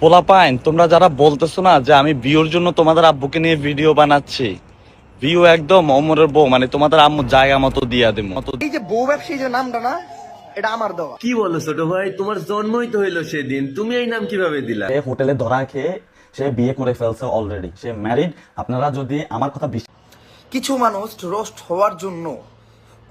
পোলাপাইন, তোমরা যারা বলতেছো না যে আমি ভিউর জন্য তোমাদের আব্বুকে নিয়ে ভিডিও বানাচ্ছি, ভিউ একদম অমরের বউ, মানে তোমাদের আম্মু জায়গা মতো দিয়া দেবো। এই যে বউ ব্যবসায়ী যে নামটা না, এটা আমার দেওয়া। কি বলো ছোট ভাই, তোমার জন্মই তো হইলো সেদিন, তুমি এই নাম কিভাবে দিলা? সে হোটেলে ধরা খেয়ে সে বিয়ে করে ফেলছে অলরেডি, সে ম্যারিড। আপনারা যদি আমার কথা কিছু মানুষ রোস্ট হওয়ার জন্য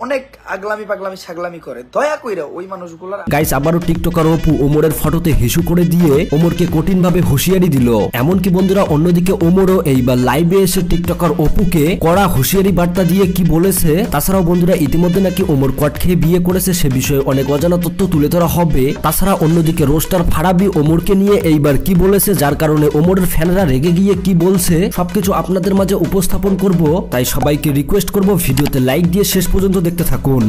অনেক আগলামি পাগলামি ছাগলামি করে, দয়া কইরা ওই মানুষগুলোর। গাইস, আবারও টিকটকার অপু ওমরের ফটোতে হিসু করে দিয়ে ওমরকে কঠিন ভাবে হুঁশিয়ারি দিল। এমনকি বন্ধুরা, অন্যদিকে ওমরও এইবার লাইভে এসে টিকটকার অপুকে কড়া হুঁশিয়ারি বার্তা দিয়ে কি বলেছে। তাছাড়াও বন্ধুরা, ইতিমধ্যে নাকি ওমর কট খেয়ে বিয়ে করেছে, সে বিষয়ে অনেক অজানা তথ্য তুলে ধরা হবে। তাছাড়া অন্যদিকে রোস্টার ফারাবি ওমরকে নিয়ে এইবার কি বলেছে, যার কারণে ওমরের ফ্যানরা রেগে গিয়ে কি বলছে, সবকিছু আপনাদের মাঝে উপস্থাপন করব। তাই সবাইকে রিকোয়েস্ট করব ভিডিওতে লাইক দিয়ে শেষ পর্যন্ত দেখতে থাকুন।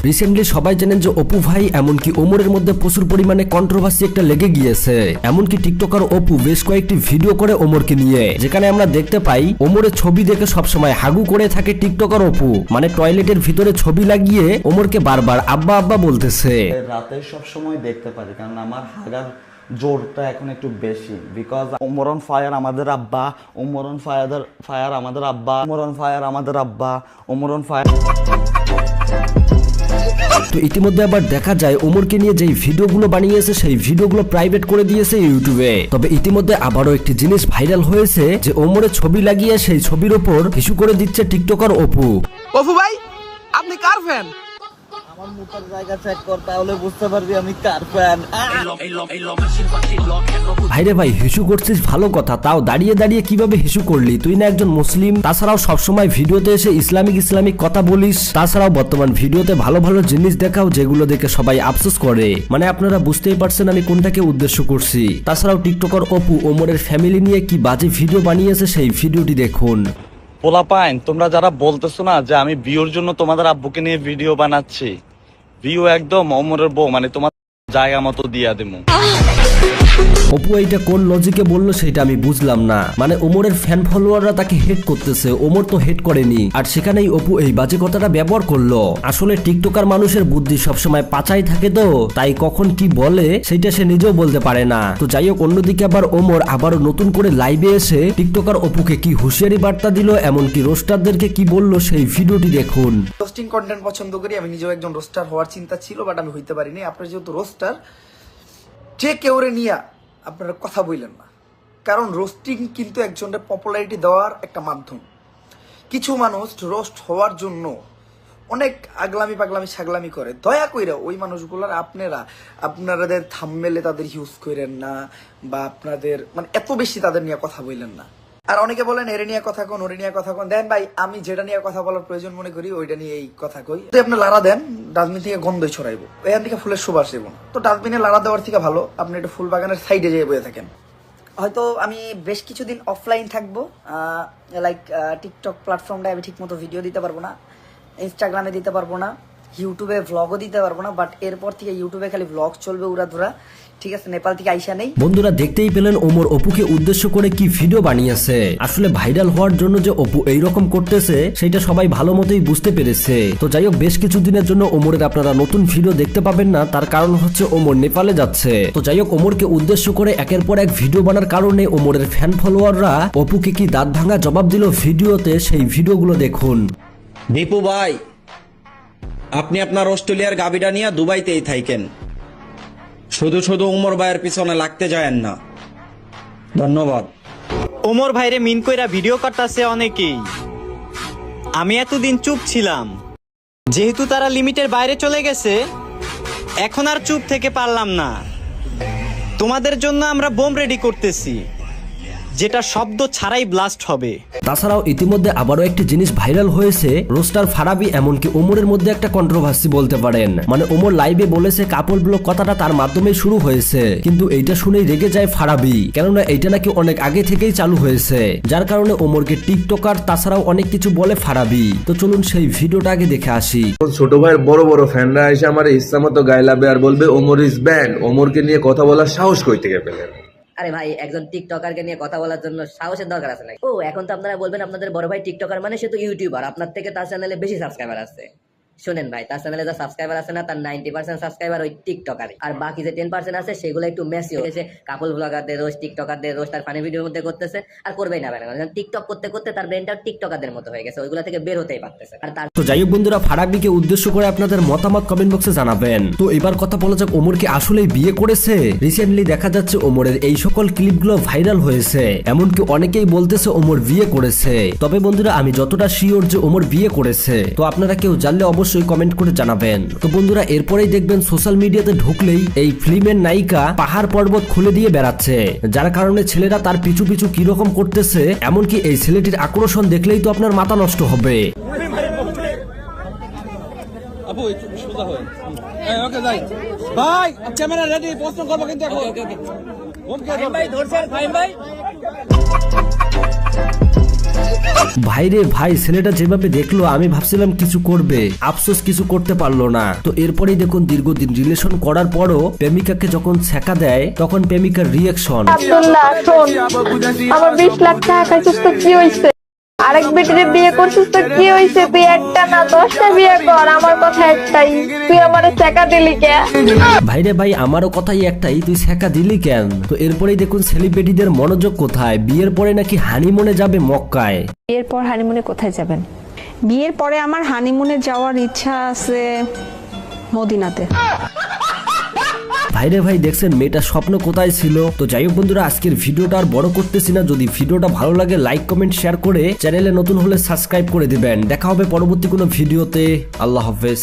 রিসেন্টলি সবাই জানেন যে অপু ভাই এমনকি ওমরের মধ্যে প্রচুর পরিমাণে কন্ট্রোভার্সি একটা লেগে গিয়েছে। এমনকি টিকটকার অপু বেশ কয়েকটি ভিডিও করে ওমরকে নিয়ে, যেখানে আমরা দেখতে পাই ওমরের ছবি দেখে সবসময় হাগু করে থাকে টিকটকার অপু, মানে টয়লেটের ভিতরে ছবি লাগিয়ে ওমরকে বারবার আব্বা আব্বা বলতেছে। রাতে সব সময় দেখতে পারি, কারণ আমার হাগার জোরটা এখন একটু বেশি, বিকজ ওমরন ফায়ার আমাদের আব্বা, ওমরন ফায়ার আমাদের আব্বা, ওমরন ফায়ার আমাদের আব্বা, ওমরন ফায়ার। তো ইতিমধ্যে আবার দেখা যায় ওমরকে নিয়ে যেই ভিডিওগুলো বানিয়েছে সেই ভিডিওগুলো প্রাইভেট করে দিয়েছে ইউটিউবে। তবে ইতিমধ্যে আবারও একটি জিনিস ভাইরাল হয়েছে যে ওমরের ছবি লাগিয়ে সেই ছবির ওপর ইস্যু করে দিচ্ছে টিকটকার অপু। অপু ভাই, আপনি কার ফ্যান? আমার মুখের জায়গা চেক কর, তাহলে বুঝতে পারবি আমি কার ফ্যান। ভাইরে ভাই, হিসু করছিস ভালো কথা, তাও দাঁড়িয়ে দাঁড়িয়ে কিভাবে হিসু করলি? তুই না একজন মুসলিম, তাছাড়াও সবসময় ভিডিওতে এসে ইসলামিক কথা বলিস, তাছাড়াও বর্তমান ভিডিওতে ভালো ভালো জিনিস দেখাও যেগুলো দেখে সবাই আফসোস করে। মানে আপনারা বুঝতেই পারছেন আমি কোনটাকে উদ্দেশ্য করছি। তাছাড়াও টিকটকার অপু ওমরের ফ্যামিলি নিয়ে কি বাজে ভিডিও বানিয়েছে সেই ভিডিওটি দেখুন। পোলাপাইন, তোমরা যারা বলতেছো না যে আমি ভিউর জন্য তোমাদের আব্বুকে নিয়ে ভিডিও বানাচ্ছি, ভিউ একদম অমরের বউ, মানে তোমার জায়গা মতো দিয়া দেবো। অপু এইটা কোন লজিকে বললো সেটা আমি বুঝলাম না। মানে ওমরের ফ্যান ফলোয়াররা তাকে হেট করতেছে, ওমর তো হেট করেনি, আর সেখানেই অপু এই বাজে কথাটা ব্যবহার করলো। আসলে টিকটকার মানুষের বুদ্ধি সবসময় পাচাই থাকে, তো তাই কখন কি বলে সেটা সে নিজেও বলতে পারে না। তো যাই হোক, অন্যদিকে আবার ওমর আবারও নতুন করে লাইভে এসে টিকটকার অপুকে কি হুঁশিয়ারি বার্তা দিল, এমনকি রোস্টারদেরকে কি বললো সেই ভিডিওটি দেখুন। রোস্টিং কন্টেন্ট পছন্দ করি, আমি নিজেও একজন রোস্টার হওয়ার চিন্তা ছিল, বাট আমি হইতে পারিনি। আপনার যেহেতু রোস্টার, যে কেউরে নিয়া আপনারা কথা বললেন না, কারণ রোস্টিং কিন্তু একজনের পপুলারিটি দেওয়ার একটা মাধ্যম। কিছু মানুষ রোস্ট হওয়ার জন্য অনেক আগলামি পাগলামি ছাগলামি করে, দয়া কইরা ওই মানুষগুলোর আপনাদের থাম্বনেলে তাদের ইউজ করেন না, বা আপনাদের মানে এত বেশি তাদের নিয়ে কথা বললেন না। আর অনেকে বলেন এরে নিয়ে কথা কোন, ওরে নিয়ে কথা কোন। দেন ভাই, আমি যেটা নিয়ে কথা বলার প্রয়োজন মনে করি ওইটা নিয়ে এই কথা কই। যদি আপনি লাড়া দেন, ডাস্টবিন থেকে গন্ধই ছড়াইবো, এখান থেকে ফুলের সুবাস দেবো না। তো ডাস্টবিনে লাড়া দেওয়ার থেকে ভালো আপনি একটা ফুল বাগানের সাইডে যেয়ে বয়ে থাকেন। হয়তো আমি বেশ কিছুদিন অফলাইন থাকবো, লাইক টিকটক প্ল্যাটফর্মটা আমি ঠিক মতো ভিডিও দিতে পারবো না, ইনস্টাগ্রামে দিতে পারবো না, ইউটিউবে ভ্লগও দিতে পারবো না। বাট এরপর থেকে ইউটিউবে খালি ভ্লগ চলবে উড়াধুরা, ঠিক আছে? নেপাল থেকে আইসা নেই। বন্ধুরা, দেখতেই পেলেন ওমর অপুকে উদ্দেশ্য করে কি ভিডিও বানিয়েছে। আসলে ভাইরাল হওয়ার জন্য যে অপু এইরকম করতেছে সেটা সবাই ভালো মতোই বুঝতে পেরেছে। তো যাই হোক, বেশ কিছুদিনের জন্য ওমরের আপনারা নতুন ভিডিও দেখতে পাবেন না, তার কারণ হচ্ছে ওমর নেপালে যাচ্ছে। তো যাই হোক, ওমরকে উদ্দেশ্য করে একের পর এক ভিডিও বানার কারণে ওমরের ফ্যান ফলোয়াররা অপুকে কি দাঁত ভাঙা জবাব দিল ভিডিওতে, সেই ভিডিওগুলো দেখুন। দীপু ভাই, আপনি আপনার অস্ট্রেলিয়ার গাবিটা নিয়ে দুবাইতেই থাকেন, শুধু শুধু উমর ভাইয়ের পিছনে লাগতে যায়েন না। ধন্যবাদ। ওমর ভাইরে মিন কইরা ভিডিও করতেছে অনেকেই। আমি এতদিন চুপ ছিলাম, যেহেতু তারা লিমিটের বাইরে চলে গেছে, এখন আর চুপ থেকে পারলাম না। তোমাদের জন্য আমরা বোম রেডি করতেছি, যেটা শব্দ ছাড়াই ব্লাস্ট হবে। তাছাড়াও ইতিমধ্যে আবারও একটি জিনিস ভাইরাল হয়েছে, রোস্টার ফারাবি এমনকি ওমরের মধ্যে একটা কন্ট্রোভার্সি বলতে পারেন। মানে ওমর লাইভে বলেছে কাপল ব্লক কথাটা তার মাধ্যমে শুরু হয়েছে, কিন্তু এইটা শুনেই রেগে যায় ফারাবি, কেননা এইটা নাকি অনেক আগে থেকেই চালু হয়েছে, যার কারণে ওমরকে টিকটকার তাছাড়াও অনেক কিছু বলে ফারাবি। তো চলুন সেই ভিডিওটা আগে দেখে আসি। ছোট ভাইয়ের বড় বড় ফ্যানরা এসে আমার ইচ্ছা মতো গাইলাবে আর বলবে ওমর ইজ ব্যান্ড। ওমরকে নিয়ে কথা বলার সাহস কই থেকে পেলেন? আরে ভাই, একজন টিকটকারকে নিয়ে কথা বলার জন্য সাহসের দরকার আছে নাকি? ও, এখন তো আপনারা বলবেন আপনাদের বড় ভাই টিকটকার মানে সে তো ইউটিউবার, আপনার থেকে তার চ্যানেলে বেশি সাবস্ক্রাইবার আছে, শুনেন ভাই, তার চ্যানেলে যা সাবস্ক্রাইবার আছে না, তার 90% সাবস্ক্রাইবার ওই টিকটকারে, আর বাকি যে 10% আছে সেগুলো একটু মেসি হয়েছে, কাপল ব্লগারদের রোস্ট, টিকটকারদের রোস্ট আর ফানি ভিডিওর মধ্যে করতেছে, আর করবেই না ভাই, কারণ টিকটক করতে করতে তার ব্রেনটা টিকটকারদের মতো হয়ে গেছে, ওইগুলো থেকে বের হতেই পারতেছে। আর তার তো যাই হোক বন্ধুরা, ফারাবিকে উদ্দেশ্য করে আপনাদের মতামত কমেন্ট বক্সে জানাবেন। তো এবার কথা বলা যাক, ওমর কি আসলেই বিয়ে করেছে? রিসেন্টলি দেখা যাচ্ছে ওমরের এই সকল ক্লিপগুলো ভাইরাল হয়েছে, এমনকি অনেকেই বলতেছে ওমর বিয়ে করেছে। তবে বন্ধুরা, আমি যতটা শিওর যে ওমর বিয়ে করেছে, তো আপনারা কেউ জানলে অবশ্যই কমেন্ট করে জানাবেন। তো বন্ধুরা, এরপরেই দেখবেন সোশ্যাল মিডিয়াতে ঢুকলেই এই ফিল্মের নায়িকা পাহাড় পর্বত খুলে দিয়ে বেড়াচ্ছে, যার কারণে ছেলেরা তার পিছু পিছু কিরকম করতেছে, এমনকি এই ছেলেটির আকর্ষণ দেখলেই তো আপনার মাথা নষ্ট হবে। আপু একটু সোজা হয়। ওকে যাই ভাই, ক্যামেরা রেডি, প্রশ্ন করবো কিন্তু এখন। ভাই ধরছেন, ভাই ভাইরে ভাই, ছেলেটা যেভাবে দেখলো আমি ভাবছিলাম কিছু করবে, আফসোস কিছু করতে পারলো না। তো এরপরেই দেখুন, দীর্ঘদিন রিলেশন করার পরও প্রেমিকাকে যখন ছ্যাঁকা দেয় তখন প্রেমিকার রিয়াকশন। আব্দুল্লাহ শোন, আমার 20 লাখ টাকা খাইছিস তো কি হইছে? আরেক বেটিরে বিয়ে করছিস তো কি হইছে? তুই একটা না 10টা বিয়ে কর, আমার কথা একটাই, তুই আমারে টাকা দিলি কে? ভাইরে ভাই, আমারও কথাই একটাই, তুই ছ্যাঁকা দিলি কেন? তো এরপরেই দেখুন সেলিব্রিটিদের মনোযোগ কোথায়, বিয়ের পরে নাকি হানিমুনে যাবে মক্কায়। বিয়ের পর হানিমুনে কোথায় যাবেন? বিয়ের পরে আমার হানিমুনে যাওয়ার ইচ্ছা আছে মদিনাতে। ভাইরে ভাই, দেখছেন মেয়েটার স্বপ্ন কোথায় ছিল। তো যাই হোক বন্ধুরা, আজকের ভিডিওটা আর বড় করতেছি না। যদি ভিডিওটা ভালো লাগে লাইক কমেন্ট শেয়ার করে চ্যানেলে নতুন হলে সাবস্ক্রাইব করে দিবেন। দেখা হবে পরবর্তী কোনো ভিডিওতে। আল্লাহ হাফেজ।